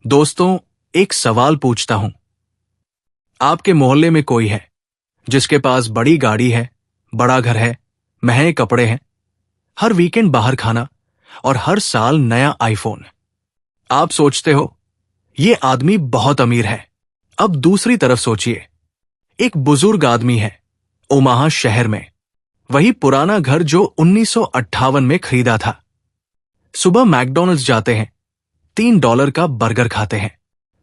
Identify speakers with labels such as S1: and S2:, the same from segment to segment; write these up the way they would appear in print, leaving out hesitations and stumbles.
S1: दोस्तों, एक सवाल पूछता हूं। आपके मोहल्ले में कोई है जिसके पास बड़ी गाड़ी है, बड़ा घर है, महंगे कपड़े हैं, हर वीकेंड बाहर खाना और हर साल नया आईफोन? आप सोचते हो ये आदमी बहुत अमीर है। अब दूसरी तरफ सोचिए, एक बुजुर्ग आदमी है ओमाहा शहर में, वही पुराना घर जो 1958 में खरीदा था। सुबह मैकडॉनल्ड्स जाते हैं, $3 का बर्गर खाते हैं,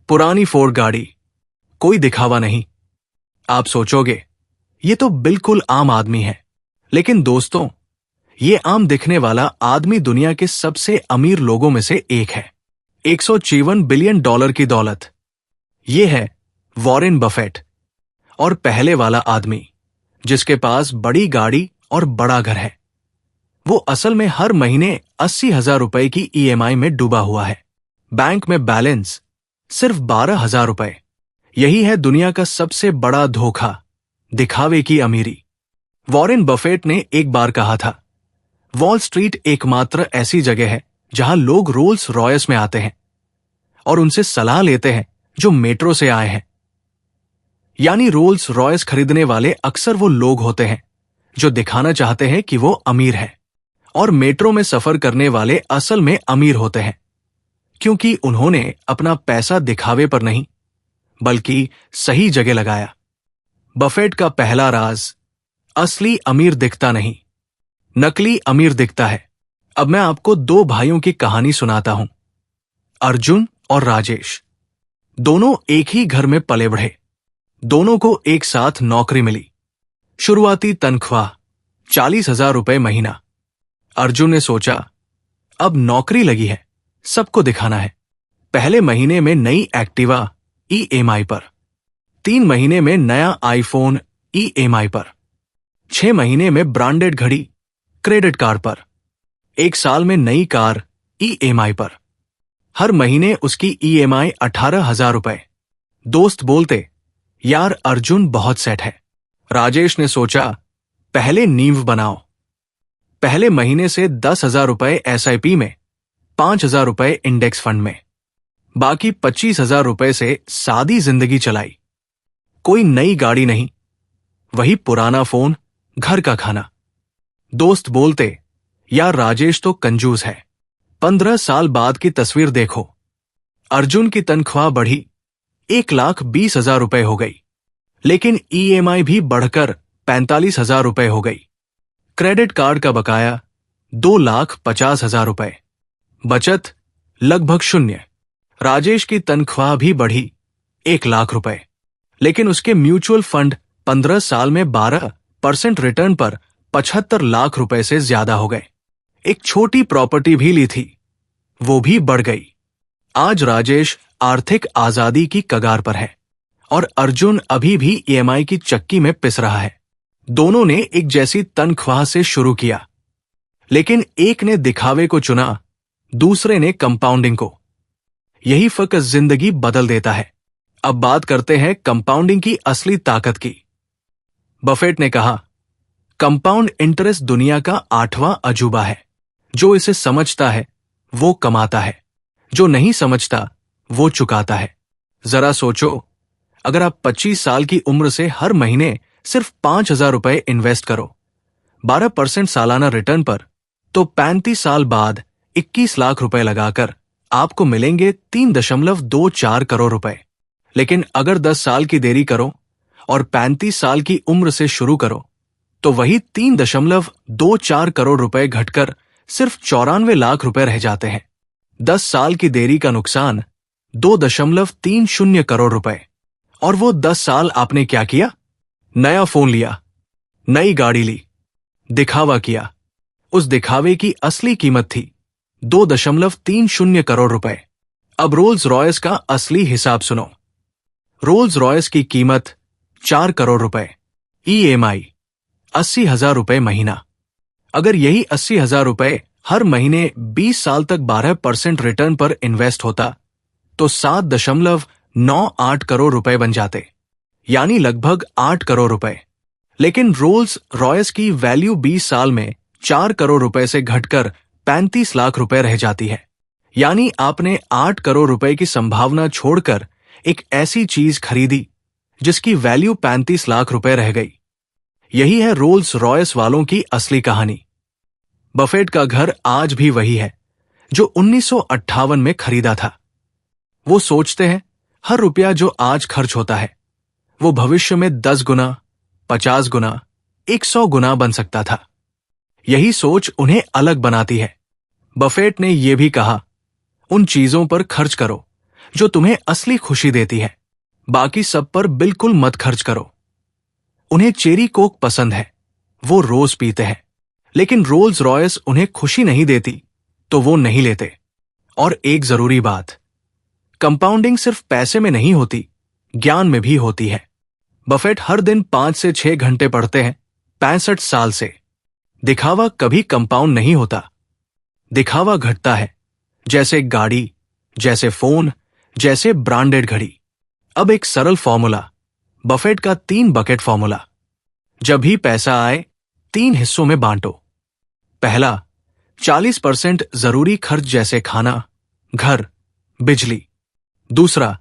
S1: पुरानी फोर्ड गाड़ी, कोई दिखावा नहीं। आप सोचोगे ये तो बिल्कुल आम आदमी है, लेकिन दोस्तों, ये आम दिखने वाला आदमी दुनिया के सबसे अमीर लोगों में से एक है। $154 बिलियन की दौलत। ये है वॉरेन बफेट। और पहले वाला आदमी जिसके पास बड़ी गाड़ी और बड़ा घर है, वो असल में हर महीने 80,000 रुपए की EMI में डूबा हुआ है। बैंक में बैलेंस सिर्फ 12,000 रुपए। यही है दुनिया का सबसे बड़ा धोखा, दिखावे की अमीरी। वॉरेन बफेट ने एक बार कहा था, वॉल स्ट्रीट एकमात्र ऐसी जगह है जहां लोग रोल्स रॉयस में आते हैं और उनसे सलाह लेते हैं जो मेट्रो से आए हैं। यानी रोल्स रॉयस खरीदने वाले अक्सर वो लोग होते हैं जो दिखाना चाहते हैं कि वो अमीर है, और मेट्रो में सफर करने वाले असल में अमीर होते हैं क्योंकि उन्होंने अपना पैसा दिखावे पर नहीं बल्कि सही जगह लगाया। बफेट का पहला राज, असली अमीर दिखता नहीं, नकली अमीर दिखता है। अब मैं आपको दो भाइयों की कहानी सुनाता हूं, अर्जुन और राजेश। दोनों एक ही घर में पले बढ़े, दोनों को एक साथ नौकरी मिली। शुरुआती तनख्वाह 40,000 रुपए महीना। अर्जुन ने सोचा, अब नौकरी लगी है, सबको दिखाना है। पहले महीने में नई एक्टिवा EMI पर, 3 महीने में नया आईफोन EMI पर, 6 महीने में ब्रांडेड घड़ी क्रेडिट कार्ड पर, 1 साल में नई कार EMI पर। हर महीने उसकी EMI 18,000 रुपए। दोस्त बोलते, यार अर्जुन बहुत सेट है। राजेश ने सोचा, पहले नींव बनाओ। पहले महीने से 10,000 रुपए SIP में, 5,000 रुपए इंडेक्स फंड में, बाकी 25,000 रुपए से सादी जिंदगी चलाई। कोई नई गाड़ी नहीं, वही पुराना फोन, घर का खाना। दोस्त बोलते, यार राजेश तो कंजूस है। 15 साल बाद की तस्वीर देखो, अर्जुन की तनख्वाह बढ़ी, 1,20,000 रुपए हो गई, लेकिन EMI भी बढ़कर 45,000 रुपए हो गई। क्रेडिट कार्ड का बकाया 2,50,000 रुपए। बचत लगभग शून्य। राजेश की तनख्वाह भी बढ़ी 1,00,000 रुपए, लेकिन उसके म्यूचुअल फंड 15 साल में 12% रिटर्न पर 75 लाख रुपए से ज्यादा हो गए। एक छोटी प्रॉपर्टी भी ली थी, वो भी बढ़ गई। आज राजेश आर्थिक आजादी की कगार पर है और अर्जुन अभी भी EMI की चक्की में पिस रहा है। दोनों ने एक जैसी तनख्वाह से शुरू किया, लेकिन एक ने दिखावे को चुना, दूसरे ने कंपाउंडिंग को। यही फर्क जिंदगी बदल देता है। अब बात करते हैं कंपाउंडिंग की असली ताकत की। बफेट ने कहा, कंपाउंड इंटरेस्ट दुनिया का 8वां अजूबा है। जो इसे समझता है वो कमाता है, जो नहीं समझता वो चुकाता है। जरा सोचो, अगर आप 25 साल की उम्र से हर महीने सिर्फ 5,000 रुपए इन्वेस्ट करो 12% सालाना रिटर्न पर, तो 35 साल बाद 21 लाख रुपए लगाकर आपको मिलेंगे 3.24 करोड़ रुपए। लेकिन अगर 10 साल की देरी करो और 35 साल की उम्र से शुरू करो, तो वही 3.24 करोड़ रुपए घटकर सिर्फ 94 लाख रुपए रह जाते हैं। 10 साल की देरी का नुकसान 2.30 करोड़ रुपए। और वो 10 साल आपने क्या किया? नया फोन लिया, नई गाड़ी ली, दिखावा किया। उस दिखावे की असली कीमत थी 2.30 करोड़ रुपए। अब रोल्स रॉयस का असली हिसाब सुनो। रोल्स रॉयस की कीमत 4 करोड़ रुपए, EMI 80,000 रुपए महीना। अगर यही 80,000 रुपए हर महीने 20 साल तक 12% रिटर्न पर इन्वेस्ट होता, तो 7.98 करोड़ रुपए बन जाते, यानी लगभग 8 करोड़ रुपए। लेकिन रोल्स रॉयस की वैल्यू 20 साल में 4 करोड़ रुपए से घटकर 35 लाख रुपए रह जाती है, यानी आपने 8 करोड़ रुपए की संभावना छोड़कर एक ऐसी चीज खरीदी जिसकी वैल्यू 35 लाख रुपए रह गई। यही है रोल्स रॉयस वालों की असली कहानी। बफेट का घर आज भी वही है जो 1958 में खरीदा था। वो सोचते हैं हर रुपया जो आज खर्च होता है वो भविष्य में 10 गुना, 50 गुना, 100 गुना बन सकता था। यही सोच उन्हें अलग बनाती है। बफेट ने यह भी कहा, उन चीजों पर खर्च करो जो तुम्हें असली खुशी देती है, बाकी सब पर बिल्कुल मत खर्च करो। उन्हें चेरी कोक पसंद है, वो रोज पीते हैं, लेकिन रोल्स रॉयस उन्हें खुशी नहीं देती तो वो नहीं लेते। और एक जरूरी बात, कंपाउंडिंग सिर्फ पैसे में नहीं होती, ज्ञान में भी होती है। बफेट हर दिन 5 से 6 घंटे पढ़ते हैं 65 साल से। दिखावा कभी कंपाउंड नहीं होता। दिखावा घटता है, जैसे गाड़ी, जैसे फोन, जैसे ब्रांडेड घड़ी। अब एक सरल फॉर्मूला, बफेट का 3 बकेट फॉर्मूला। जब भी पैसा आए 3 हिस्सों में बांटो। पहला, 40% जरूरी खर्च जैसे खाना, घर, बिजली। दूसरा,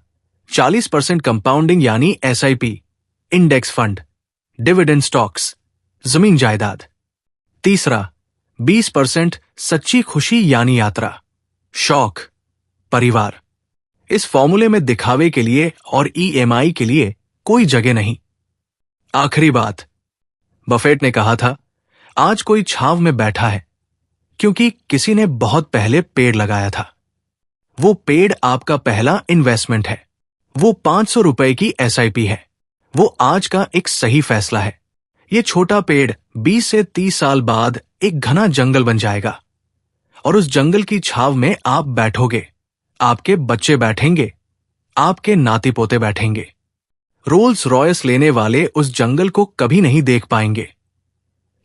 S1: 40% कंपाउंडिंग यानी SIP, index fund, dividend stocks, जमीन जायदाद। तीसरा, 20% सच्ची खुशी यानी यात्रा, शौक, परिवार। इस फॉर्मूले में दिखावे के लिए और EMI के लिए कोई जगह नहीं। आखिरी बात, बफेट ने कहा था, आज कोई छांव में बैठा है क्योंकि किसी ने बहुत पहले पेड़ लगाया था। वो पेड़ आपका पहला इन्वेस्टमेंट है। वो 500 रुपए की SIP है। वो आज का एक सही फैसला है। ये छोटा पेड़ 20 से 30 साल बाद एक घना जंगल बन जाएगा और उस जंगल की छाव में आप बैठोगे, आपके बच्चे बैठेंगे, आपके नाती पोते बैठेंगे। रोल्स रॉयस लेने वाले उस जंगल को कभी नहीं देख पाएंगे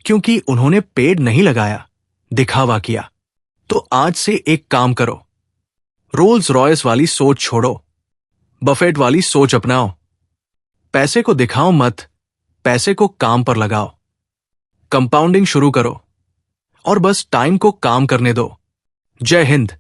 S1: क्योंकि उन्होंने पेड़ नहीं लगाया, दिखावा किया। तो आज से एक काम करो, रोल्स रॉयस वाली सोच छोड़ो, बफेट वाली सोच अपनाओ। पैसे को दिखाओ मत, पैसे को काम पर लगाओ। कंपाउंडिंग शुरू करो और बस टाइम को काम करने दो। जय हिंद।